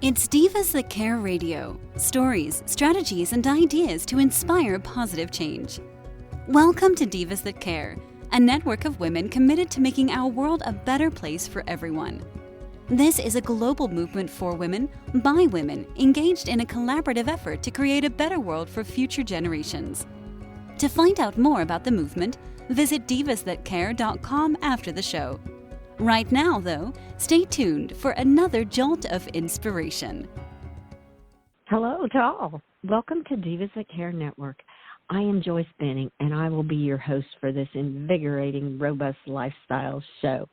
It's Divas That Care Radio. Stories, strategies, and ideas to inspire positive change. Welcome to Divas That Care, a network of women committed to making our world a better place for everyone. This is a global movement for women, by women, engaged in a collaborative effort to create a better world for future generations. To find out more about the movement, visit divasthatcare.com after the show. Right now, though, stay tuned for another jolt of inspiration. Hello to all. Welcome to Divas That Care Network. I am Joyce Benning, and I will be your host for this invigorating, robust lifestyle show.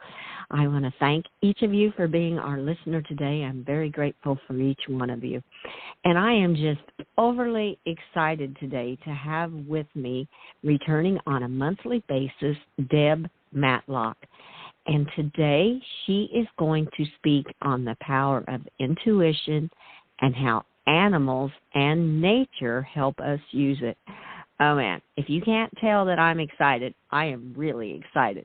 I want to thank each of you for being our listener today. I'm very grateful for each one of you. And I am just overly excited today to have with me, returning on a monthly basis, Deb Matlock. And today she is going to speak on the power of intuition and how animals and nature help us use it. Oh, man, if you can't tell that I'm excited, I am really excited.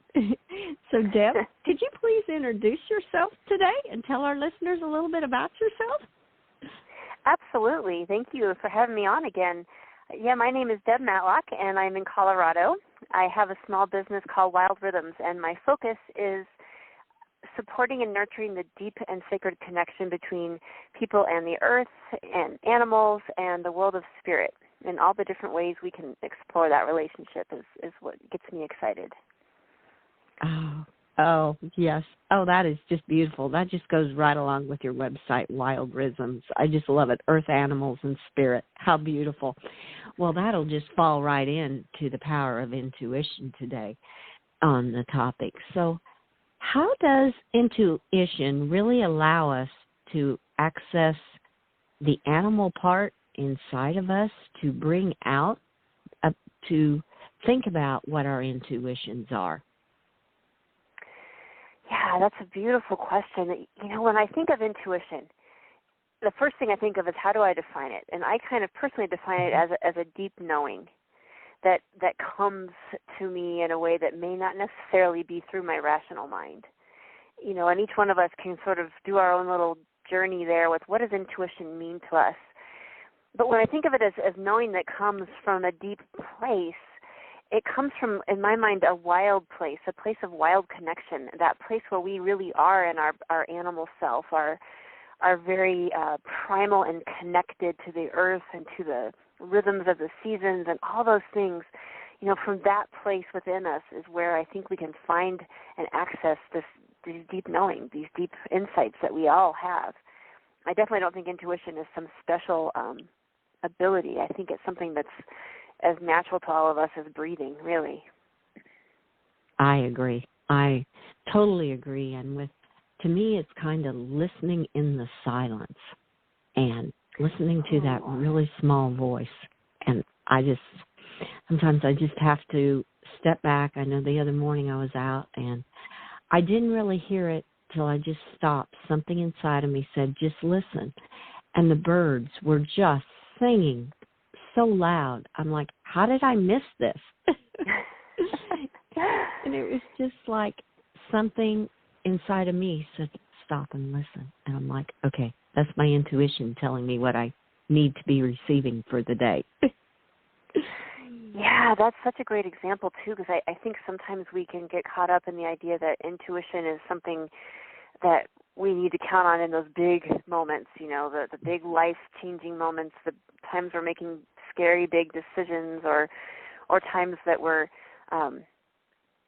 So, Deb, could you please introduce yourself today and tell our listeners a little bit about yourself? Absolutely. Thank you for having me on again. Yeah, my name is Deb Matlock, and I'm in Colorado. I have a small business called Wild Rhythms, and my focus is supporting and nurturing the deep and sacred connection between people and the earth and animals and the world of spirit. And all the different ways we can explore that relationship is what gets me excited. Oh, yes. Oh, that is just beautiful. That just goes right along with your website, Wild Rhythms. I just love it. Earth, animals, and spirit. How beautiful. Well, that'll just fall right into the power of intuition today on the topic. So how does intuition really allow us to access the animal part inside of us to bring out, to think about what our intuitions are? Yeah, that's a beautiful question. You know, when I think of intuition, the first thing I think of is how do I define it? And I kind of personally define it as a deep knowing that comes to me in a way that may not necessarily be through my rational mind. You know, and each one of us can sort of do our own little journey there with what does intuition mean to us. But when I think of it as knowing that comes from a deep place, it comes from, in my mind, a wild place, a place of wild connection, that place where we really are in our animal self, are very primal and connected to the earth and to the rhythms of the seasons and all those things. You know, from that place within us is where I think we can find and access these deep knowing, these deep insights that we all have. I definitely don't think intuition is some special ability. I think it's something that's as natural to all of us as breathing, really. I agree. I totally agree. And to me, it's kind of listening in the silence and listening to that really small voice. And sometimes I just have to step back. I know the other morning I was out and I didn't really hear it till I just stopped. Something inside of me said, just listen. And the birds were just singing so loud. I'm like, how did I miss this? And it was just like something inside of me said, stop and listen. And I'm like, okay, that's my intuition telling me what I need to be receiving for the day. Yeah, that's such a great example, too, because I think sometimes we can get caught up in the idea that intuition is something that we need to count on in those big moments, you know, the big life-changing moments, the times we're making scary big decisions or times that we're,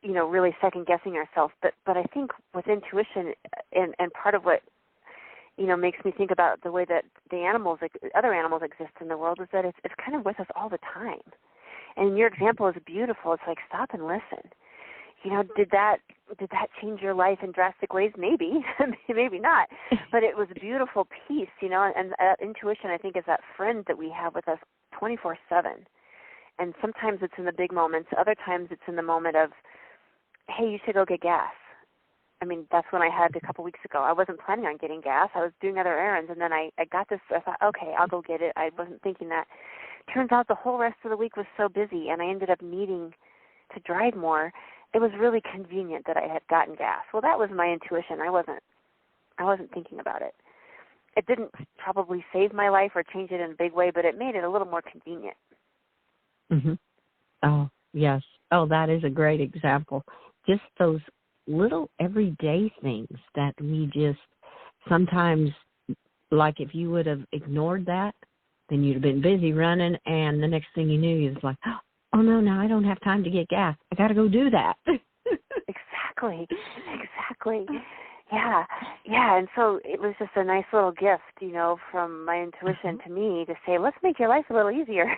you know, really second-guessing ourselves. But I think with intuition and part of what, you know, makes me think about the way that other animals exist in the world is that it's kind of with us all the time. And your example is beautiful. It's like, stop and listen. You know, did that change your life in drastic ways? Maybe, maybe not. But it was a beautiful piece, you know, and intuition, I think, is that friend that we have with us 24/7. And sometimes it's in the big moments. Other times it's in the moment of, hey, you should go get gas. I mean, that's when I had a couple weeks ago. I wasn't planning on getting gas. I was doing other errands, and then I got this. I thought, okay, I'll go get it. I wasn't thinking that. Turns out the whole rest of the week was so busy, and I ended up needing to drive more. It was really convenient that I had gotten gas. Well, that was my intuition. I wasn't thinking about it. it didn't probably save my life or change it in a big way, but it made it a little more convenient. Mm-hmm. Oh, yes. Oh, that is a great example. Just those little everyday things that we just sometimes, like if you would have ignored that, then you'd have been busy running, and the next thing you knew, you was like, oh, no, now I don't have time to get gas. I got to go do that. Exactly. Yeah. And so it was just a nice little gift, from my intuition to me to say, let's make your life a little easier.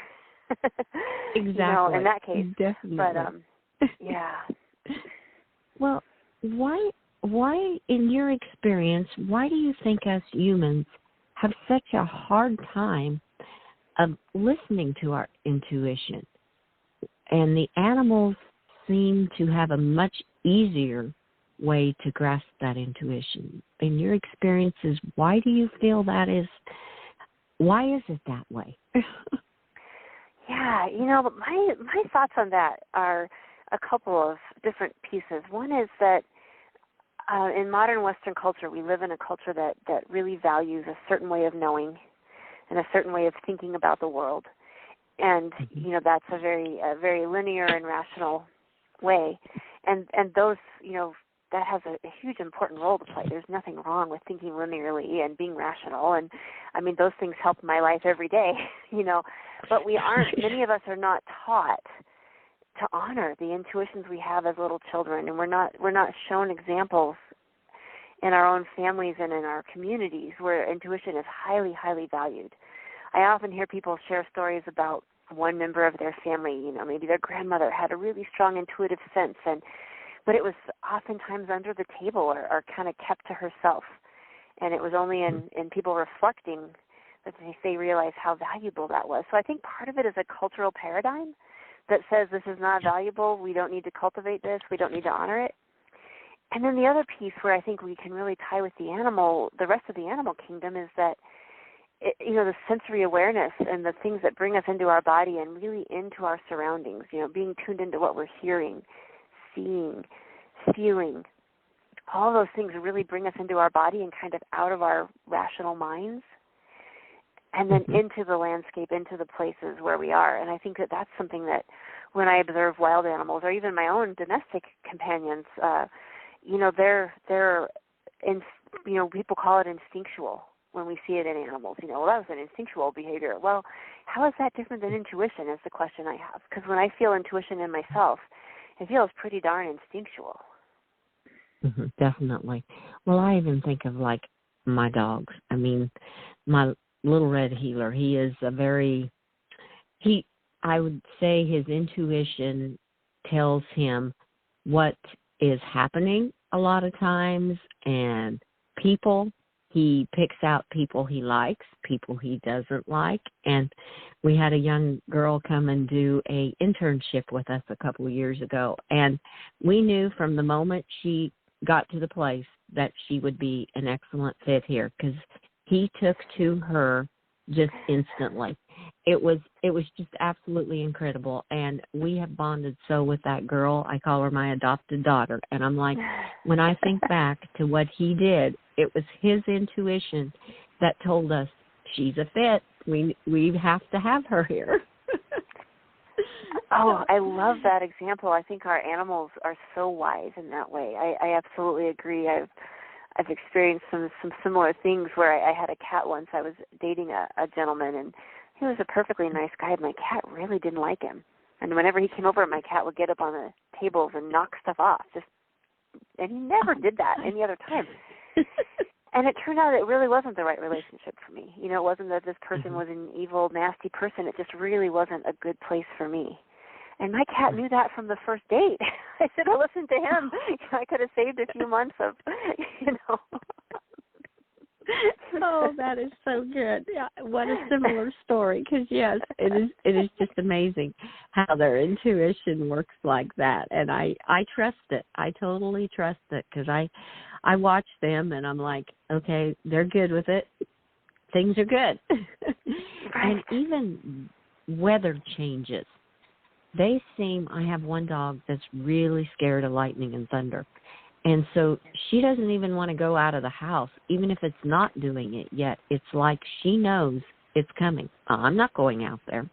Exactly. In that case. Definitely. But, yeah. Well, why, in your experience, why do you think us humans have such a hard time of listening to our intuition? And the animals seem to have a much easier way to grasp that intuition. In your experiences, why do you feel that is? Why is it that way? Yeah, my thoughts on that are a couple of different pieces. One is that in modern Western culture, we live in a culture that really values a certain way of knowing and a certain way of thinking about the world. And, that's a very linear and rational way. And those, that has a huge important role to play. There's nothing wrong with thinking linearly and being rational. And, those things help my life every day, But many of us are not taught to honor the intuitions we have as little children, and we're not shown examples in our own families and in our communities where intuition is highly, highly valued. I often hear people share stories about one member of their family, maybe their grandmother had a really strong intuitive sense, but it was oftentimes under the table or kind of kept to herself. And it was only in people reflecting that they realized how valuable that was. So I think part of it is a cultural paradigm that says this is not valuable, we don't need to cultivate this, we don't need to honor it. And then the other piece where I think we can really tie with the rest of the animal kingdom is that, the sensory awareness and the things that bring us into our body and really into our surroundings, being tuned into what we're hearing, seeing, feeling. All those things really bring us into our body and kind of out of our rational minds and then into the landscape, into the places where we are. And I think that that's something that when I observe wild animals or even my own domestic companions, they're people call it instinctual when we see it in animals. That was an instinctual behavior. Well, how is that different than intuition is the question I have. Because when I feel intuition in myself, it feels pretty darn instinctual. Mm-hmm, definitely. Well, I even think of, like, my dogs. My little red heeler, he is I would say his intuition tells him what is happening a lot of times, and people. He picks out people he likes, people he doesn't like. And we had a young girl come and do a internship with us a couple of years ago. And we knew from the moment she got to the place that she would be an excellent fit here because he took to her just instantly. It was just absolutely incredible. And we have bonded so with that girl. I call her my adopted daughter. And I'm like, when I think back to what he did, it was his intuition that told us she's a fit. We have to have her here. Oh, I love that example. I think our animals are so wise in that way. I absolutely agree. I've experienced some similar things where I had a cat once. I was dating a gentleman, and he was a perfectly nice guy. My cat really didn't like him. And whenever he came over, my cat would get up on the tables and knock stuff off. And he never did that any other time. And it turned out it really wasn't the right relationship for me. It wasn't that this person was an evil, nasty person. It just really wasn't a good place for me. And my cat knew that from the first date. I should have listened to him. I could have saved a few months of, Oh, that is so good. Yeah, what a similar story. Because, yes, it is just amazing how their intuition works like that. And I trust it. I totally trust it because I watch them and I'm like, okay, they're good with it. Things are good. And even weather changes. I have one dog that's really scared of lightning and thunder. And so she doesn't even want to go out of the house, even if it's not doing it yet. It's like she knows it's coming. I'm not going out there.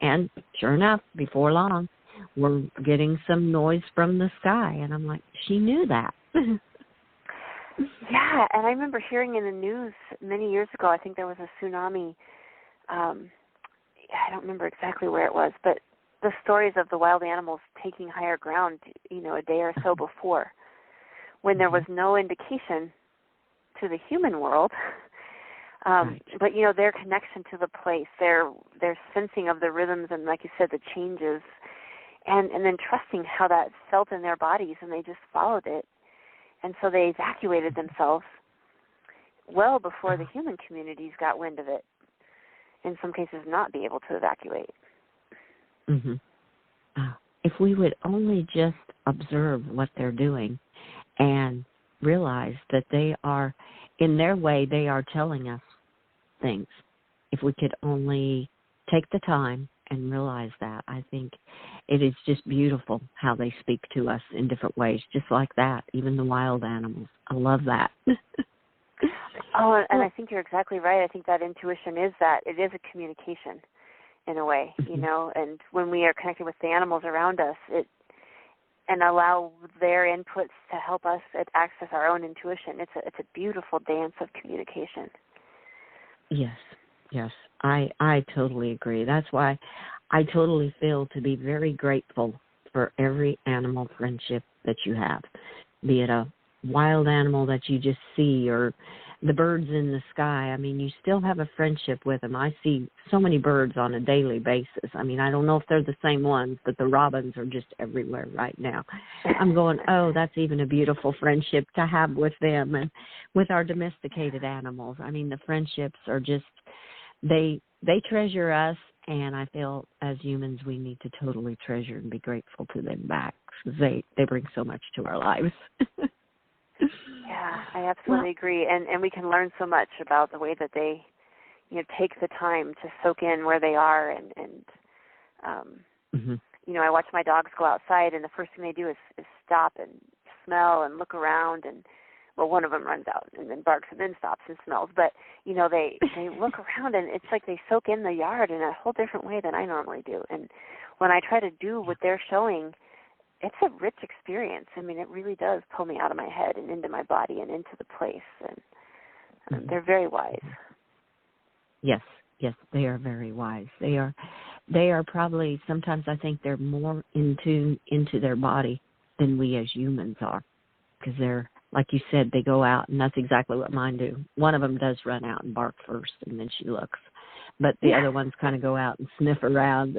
And sure enough, before long, we're getting some noise from the sky. And I'm like, she knew that. Yeah, and I remember hearing in the news many years ago, I think there was a tsunami. I don't remember exactly where it was, but the stories of the wild animals taking higher ground, a day or so before, when there was no indication to the human world, Right. but their connection to the place, their sensing of the rhythms and, like you said, the changes, and then trusting how that felt in their bodies, and they just followed it, and so they evacuated themselves well before the human communities got wind of it. In some cases, not be able to evacuate. Mm-hmm. If we would only just observe what they're doing and realize that they are, in their way, they are telling us things. If we could only take the time and realize that, I think it is just beautiful how they speak to us in different ways, just like that, even the wild animals. I love that. Oh, and I think you're exactly right. I think that intuition is that. It is a communication in a way, and when we are connected with the animals around us, and allow their inputs to help us access our own intuition, it's a beautiful dance of communication. Yes. I totally agree. That's why I totally feel to be very grateful for every animal friendship that you have, be it a wild animal that you just see or the birds in the sky. I mean, you still have a friendship with them. I see so many birds on a daily basis. I mean, I don't know if they're the same ones, but the robins are just everywhere right now. I'm going, oh, that's even a beautiful friendship to have with them and with our domesticated animals. I mean, the friendships are just, they treasure us, and I feel as humans we need to totally treasure and be grateful to them back because they bring so much to our lives. Yeah, I absolutely agree. And we can learn so much about the way that they, take the time to soak in where they are. And I watch my dogs go outside, and the first thing they do is stop and smell and look around. And, well, one of them runs out and then barks and then stops and smells. But, they look around, and it's like they soak in the yard in a whole different way than I normally do. And when I try to do what they're showing, it's a rich experience. I mean, it really does pull me out of my head and into my body and into the place. And they're very wise. Yes, they are very wise. They are probably, sometimes I think they're more into their body than we as humans are, because they're, like you said, they go out, and that's exactly what mine do. One of them does run out and bark first, and then she looks. But the other ones kind of go out and sniff around.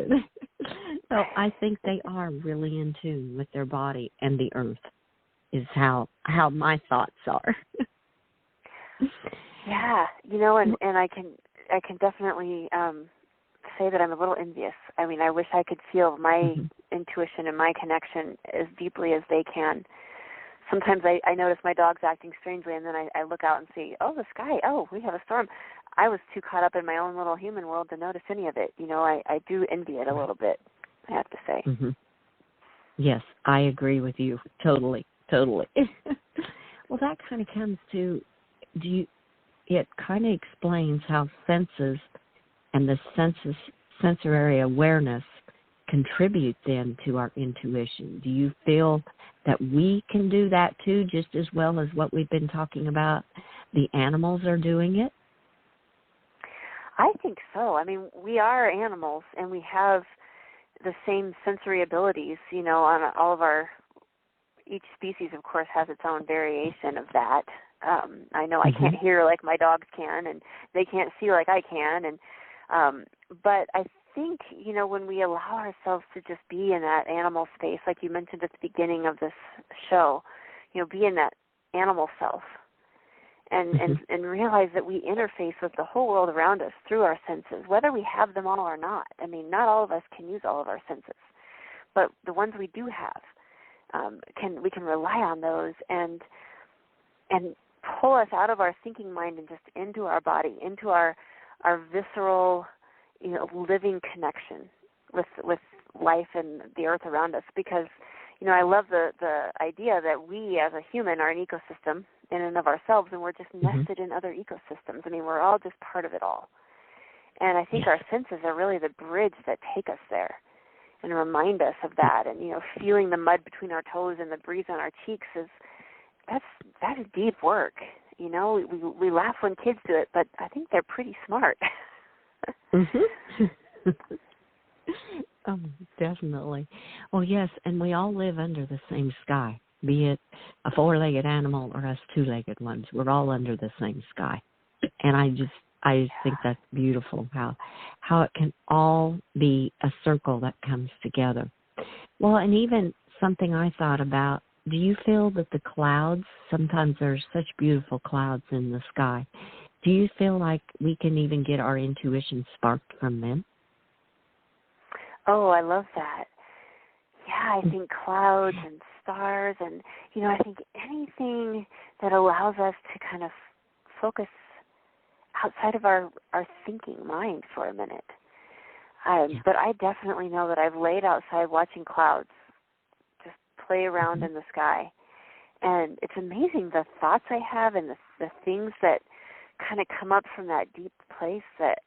So I think they are really in tune with their body and the earth is how my thoughts are. Yeah, and I can definitely say that I'm a little envious. I mean, I wish I could feel my intuition and my connection as deeply as they can. Sometimes I notice my dog's acting strangely, and then I look out and see, oh, the sky, oh, we have a storm. I was too caught up in my own little human world to notice any of it. I do envy it a little bit, I have to say. Mm-hmm. Yes, I agree with you. Totally. Well, that kind of comes to, it kind of explains how senses and the sensory awareness contribute then to our intuition. Do you feel that we can do that too, just as well as what we've been talking about? The animals are doing it? I think so. I mean, we are animals, and we have the same sensory abilities, on all of each species, of course, has its own variation of that. I know I can't hear like my dogs can, and they can't see like I can, and but I think, when we allow ourselves to just be in that animal space, like you mentioned at the beginning of this show, be in that animal self, and realize that we interface with the whole world around us through our senses, whether we have them all or not. I mean, not all of us can use all of our senses, but the ones we do have, we can rely on those and pull us out of our thinking mind and just into our body, into our visceral, living connection with life and the earth around us. Because, I love the idea that we as a human are an ecosystem in and of ourselves, and we're just nested in other ecosystems. I mean, we're all just part of it all. And I think our senses are really the bridge that take us there and remind us of that. And, feeling the mud between our toes and the breeze on our cheeks that is deep work. We laugh when kids do it, but I think they're pretty smart. Oh, definitely. Well, yes, and we all live under the same sky, be it a four-legged animal or us two-legged ones. We're all under the same sky. And I just think that's beautiful, how it can all be a circle that comes together. Well, and even something I thought about, do you feel that the clouds, sometimes there's such beautiful clouds in the sky, do you feel like we can even get our intuition sparked from them? Oh, I love that. Yeah, I think clouds and stars and, I think anything that allows us to kind of focus outside of our thinking mind for a minute. But I definitely know that I've laid outside watching clouds just play around in the sky. And it's amazing the thoughts I have and the things that kind of come up from that deep place that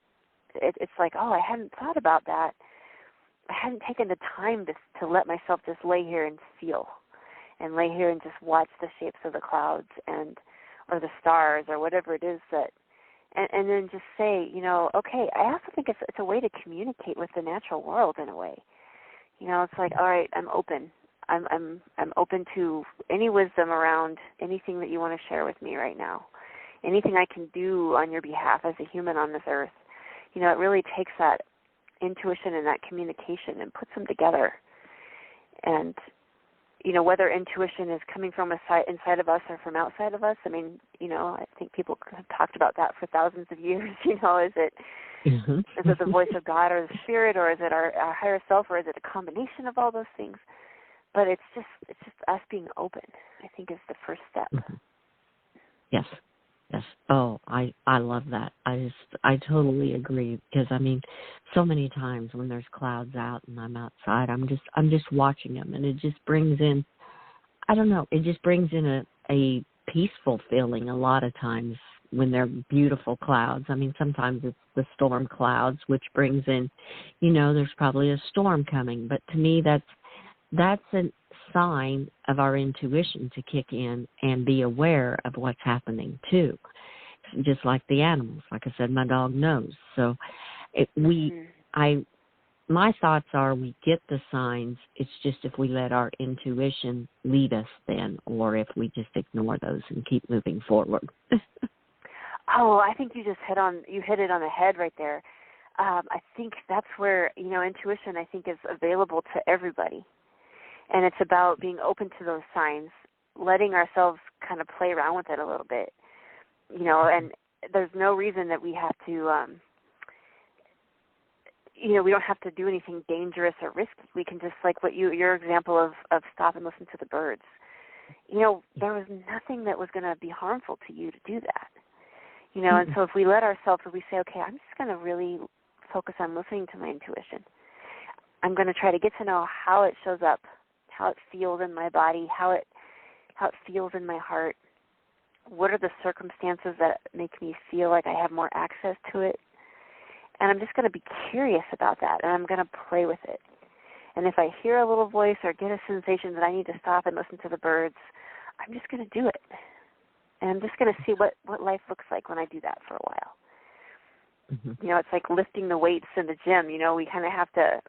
it's like, oh, I hadn't thought about that. I hadn't taken the time to let myself just lay here and feel and lay here and just watch the shapes of the clouds or the stars or whatever it is that, and then just say, okay, I also think it's a way to communicate with the natural world in a way. It's like, all right, I'm open. I'm open to any wisdom around anything that you want to share with me right now. Anything I can do on your behalf as a human on this earth. It really takes that intuition and that communication and puts them together. And, whether intuition is coming from inside of us or from outside of us, I mean, I think people have talked about that for thousands of years. Is it the voice of God or the Spirit, or is it our higher self, or is it a combination of all those things? But it's just us being open, I think, is the first step. Mm-hmm. Yes. Oh, I love that. I totally agree, because I mean, so many times when there's clouds out and I'm outside, I'm just watching them, and it just brings in, I don't know, it just brings in a peaceful feeling a lot of times when they're beautiful clouds. I mean, sometimes it's the storm clouds, which brings in, there's probably a storm coming, but to me that's a sign of our intuition to kick in and be aware of what's happening too. Just like the animals, like I said, my dog knows. So my thoughts are we get the signs. It's just if we let our intuition lead us then, or if we just ignore those and keep moving forward. Oh, I think you hit it on the head right there. I think that's where, intuition, I think, is available to everybody. And it's about being open to those signs, letting ourselves kind of play around with it a little bit, and there's no reason that we have to, we don't have to do anything dangerous or risky. We can just, like your example of stop and listen to the birds. There was nothing that was going to be harmful to you to do that, and so if we say, okay, I'm just going to really focus on listening to my intuition. I'm going to try to get to know how it shows up, how it feels in my body, how it feels in my heart. What are the circumstances that make me feel like I have more access to it? And I'm just going to be curious about that, and I'm going to play with it. And if I hear a little voice or get a sensation that I need to stop and listen to the birds, I'm just going to do it. And I'm just going to see what life looks like when I do that for a while. Mm-hmm. It's like lifting the weights in the gym. We kind of have to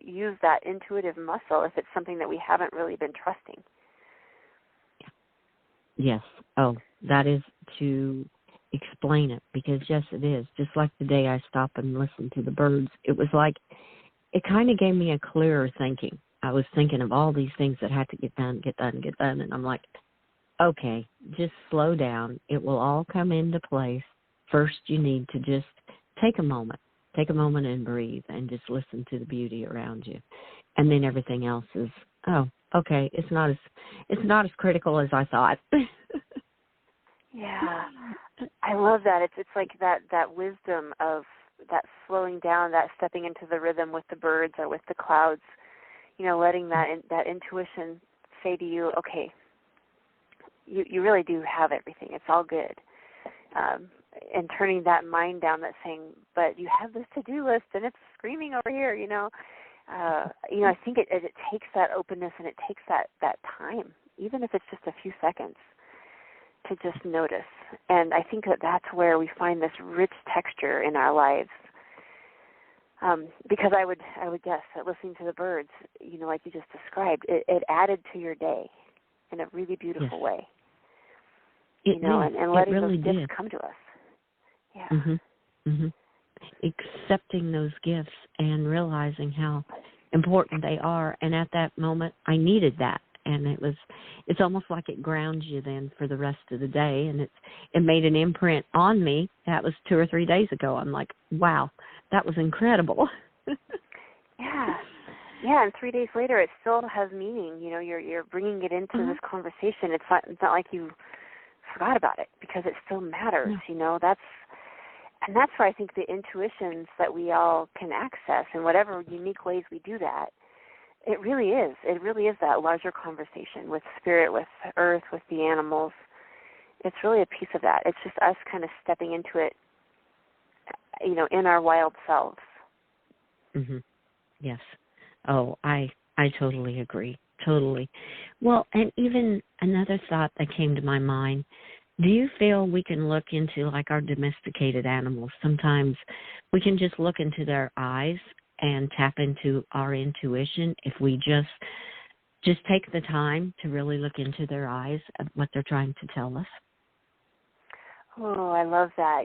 use that intuitive muscle if it's something that we haven't really been trusting. Yes. Oh, that is to explain it, because yes, it is. Just like the day I stopped and listened to the birds, it was like, it kind of gave me a clearer thinking. I was thinking of all these things that had to get done, and I'm like, okay, just slow down. It will all come into place. First, you need to just take a moment and breathe and just listen to the beauty around you. And then everything else is, oh, okay, it's not as critical as I thought. Yeah. I love that. It's like that wisdom of that slowing down, that stepping into the rhythm with the birds or with the clouds, letting that intuition say to you, okay, you really do have everything. It's all good. And turning that mind down that's saying, but you have this to-do list and it's screaming over here, I think it takes that openness and it takes that time, even if it's just a few seconds, to just notice. And I think that's where we find this rich texture in our lives. Because I would guess that listening to the birds, like you just described, it added to your day in a really beautiful way. And letting really those gifts did come to us. Yeah. Mm-hmm. Mm-hmm. Accepting those gifts and realizing how important they are. And at that moment, I needed that. And it's almost like it grounds you then for the rest of the day. And it made an imprint on me. That was 2 or 3 days ago. I'm like, wow, that was incredible. Yeah. Yeah, and 3 days later, it still has meaning. You're bringing it into this conversation. It's not like you forgot about it, because it still matters. That's where I think the intuitions that we all can access in whatever unique ways we do that, it really is that larger conversation with spirit, with earth, with the animals. It's really a piece of that. It's just us kind of stepping into it, in our wild selves. Mm-hmm. Yes. Oh, I totally agree. Totally. Well, and even another thought that came to my mind, do you feel we can look into, like, our domesticated animals? Sometimes we can just look into their eyes and tap into our intuition if we just take the time to really look into their eyes at what they're trying to tell us. Oh, I love that.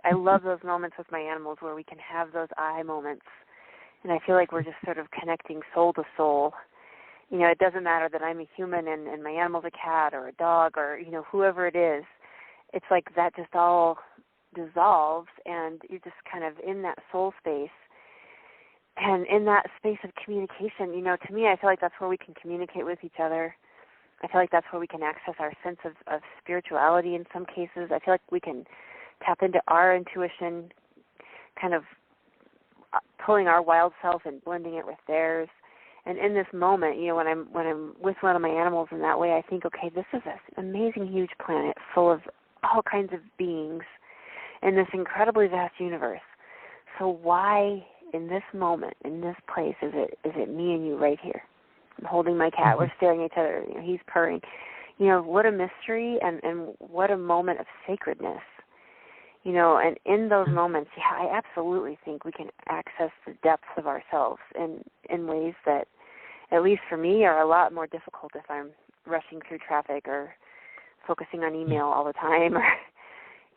I love those moments with my animals where we can have those eye moments. And I feel like we're just sort of connecting soul to soul. It doesn't matter that I'm a human and my animal's a cat or a dog or, whoever it is. It's like that just all dissolves and you're just kind of in that soul space. And in that space of communication, to me, I feel like that's where we can communicate with each other. I feel like that's where we can access our sense of spirituality in some cases. I feel like we can tap into our intuition, kind of pulling our wild self and blending it with theirs. And in this moment, when I'm with one of my animals in that way, I think, okay, this is an amazing, huge planet full of all kinds of beings in this incredibly vast universe. So why, in this moment, in this place, is it me and you right here? I'm holding my cat. We're staring at each other. He's purring. What a mystery and what a moment of sacredness. And in those moments, I absolutely think we can access the depths of ourselves in ways that, at least for me, are a lot more difficult if I'm rushing through traffic or focusing on email all the time. Or,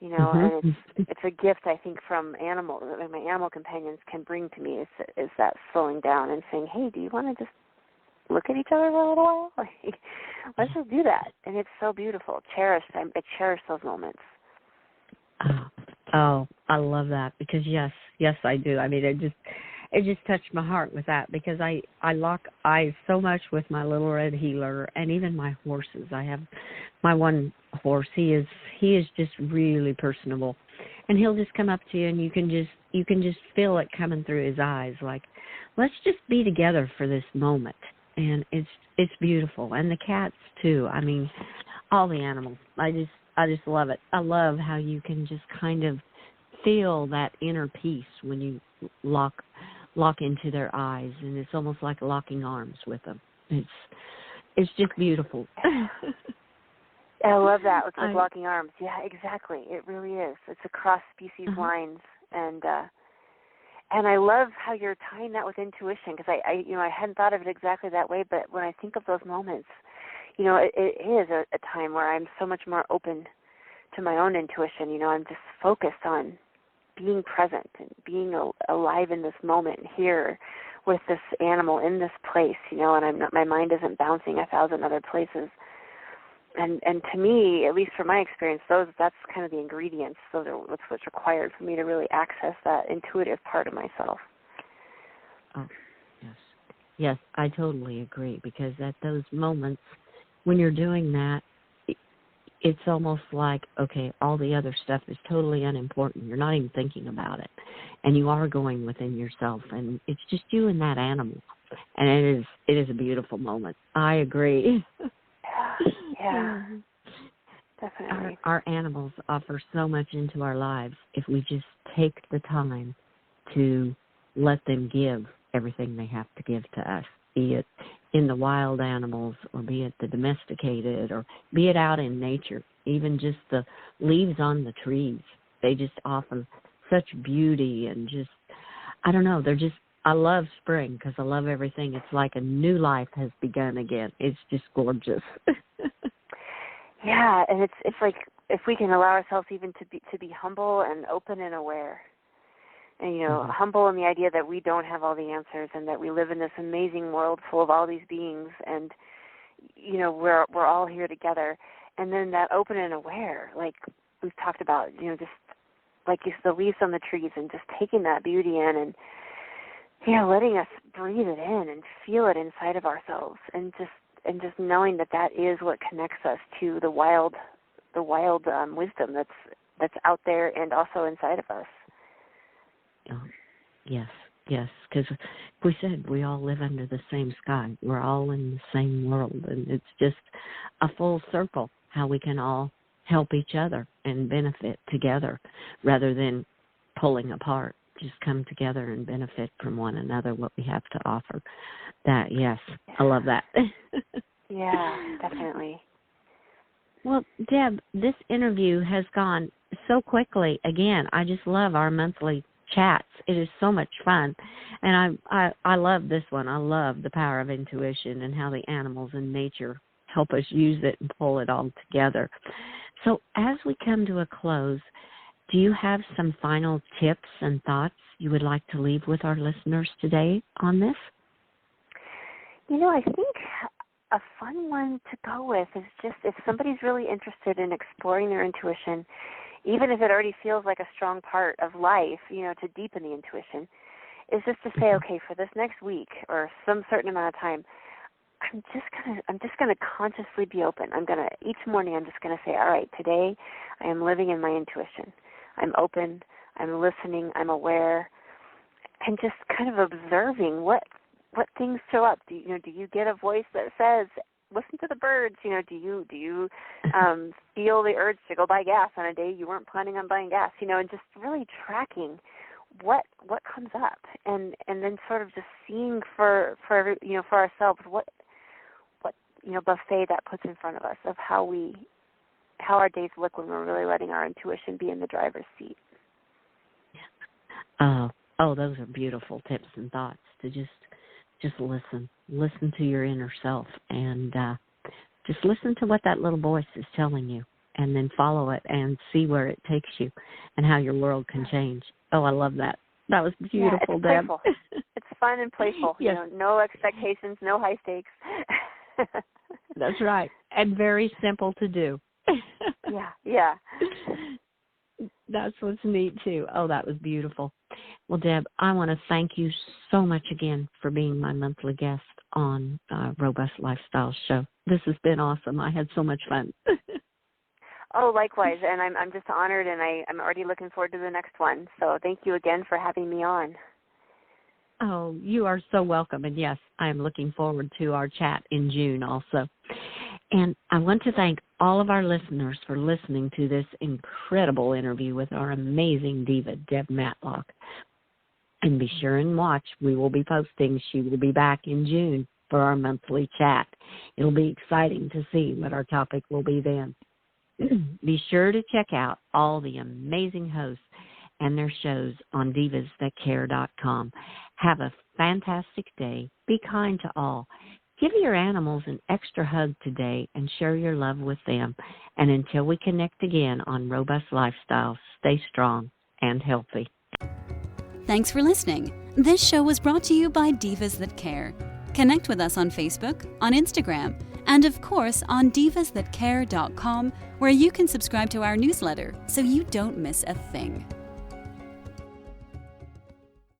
and it's a gift, I think, from animals, that my animal companions can bring to me is that slowing down and saying, hey, do you want to just look at each other for a little while? Let's just do that. And it's so beautiful. I cherish those moments. Oh, I love that, because yes, I do. I mean, it just touched my heart with that, because I lock eyes so much with my little red healer and even my horses. I have my one horse. He is just really personable, and he'll just come up to you and you can just feel it coming through his eyes, like, let's just be together for this moment. And it's beautiful. And the cats too. I mean, all the animals. I just love it. I love how you can just kind of feel that inner peace when you lock into their eyes, and it's almost like locking arms with them. It's just beautiful. I love that. It's like locking arms. Yeah, exactly. It really is. It's across species lines, and I love how you're tying that with intuition, because I hadn't thought of it exactly that way, but when I think of those moments, it is a time where I'm so much more open to my own intuition. I'm just focused on being present and being alive in this moment here with this animal in this place, and my mind isn't bouncing 1,000 other places. And to me, at least from my experience, that's kind of the ingredients. Those are what's required for me to really access that intuitive part of myself. Oh, yes, I totally agree, because at those moments when you're doing that, it's almost like, okay, all the other stuff is totally unimportant. You're not even thinking about it. And you are going within yourself, and it's just you and that animal. And it is a beautiful moment. I agree. Yeah. Definitely. Our animals offer so much into our lives if we just take the time to let them give everything they have to give to us, be it in the wild animals or be it the domesticated or be it out in nature, even just the leaves on the trees. They just offer such beauty and just, I don't know, I love spring because I love everything. It's like a new life has begun again. It's just gorgeous. Yeah, and it's like if we can allow ourselves even to be humble and open and aware. And, humble in the idea that we don't have all the answers and that we live in this amazing world full of all these beings and, we're all here together. And then that open and aware, like we've talked about, just like the leaves on the trees and just taking that beauty in and, letting us breathe it in and feel it inside of ourselves and just knowing that is what connects us to the wild wisdom that's out there and also inside of us. Oh, yes, because we said we all live under the same sky. We're all in the same world, and it's just a full circle how we can all help each other and benefit together rather than pulling apart. Just come together and benefit from one another, what we have to offer. That, yes, I love that. Yeah, definitely. Well, Deb, this interview has gone so quickly. Again, I just love our monthly chats. It is so much fun. And I love this one. I love the power of intuition and how the animals in nature help us use it and pull it all together. So as we come to a close, do you have some final tips and thoughts you would like to leave with our listeners today on this? I think a fun one to go with is just if somebody's really interested in exploring their intuition, even if it already feels like a strong part of life, to deepen the intuition, is just to say, okay, for this next week or some certain amount of time, I'm just gonna consciously be open. Each morning I'm just gonna say, all right, today I am living in my intuition. I'm open, I'm listening, I'm aware, and just kind of observing what things show up. Do you get a voice that says, listen to the birds? Do you feel the urge to go buy gas on a day you weren't planning on buying gas? And just really tracking what comes up, and then sort of just seeing for ourselves what buffet that puts in front of us of how our days look when we're really letting our intuition be in the driver's seat. Oh, those are beautiful tips and thoughts to just listen to your inner self and just listen to what that little voice is telling you and then follow it and see where it takes you and how your world can change. Oh, I love that. That was beautiful, yeah, Deb. It's fun and playful. Yes. No expectations, no high stakes. That's right. And very simple to do. Yeah. That's what's neat, too. Oh, that was beautiful. Well, Deb, I want to thank you so much again for being my monthly guest on Robust Lifestyle Show. This has been awesome. I had so much fun. Oh, likewise. And I'm just honored, and I'm already looking forward to the next one. So thank you again for having me on. Oh, you are so welcome. And yes, I am looking forward to our chat in June also. And I want to thank all of our listeners for listening to this incredible interview with our amazing diva, Deb Matlock. And be sure and watch. We will be posting. She will be back in June for our monthly chat. It'll be exciting to see what our topic will be then. Be sure to check out all the amazing hosts and their shows on divasthatcare.com. Have a fantastic day. Be kind to all. Give your animals an extra hug today and share your love with them. And until we connect again on Robust Lifestyle, stay strong and healthy. Thanks for listening. This show was brought to you by Divas That Care. Connect with us on Facebook, on Instagram, and of course on divasthatcare.com, where you can subscribe to our newsletter so you don't miss a thing.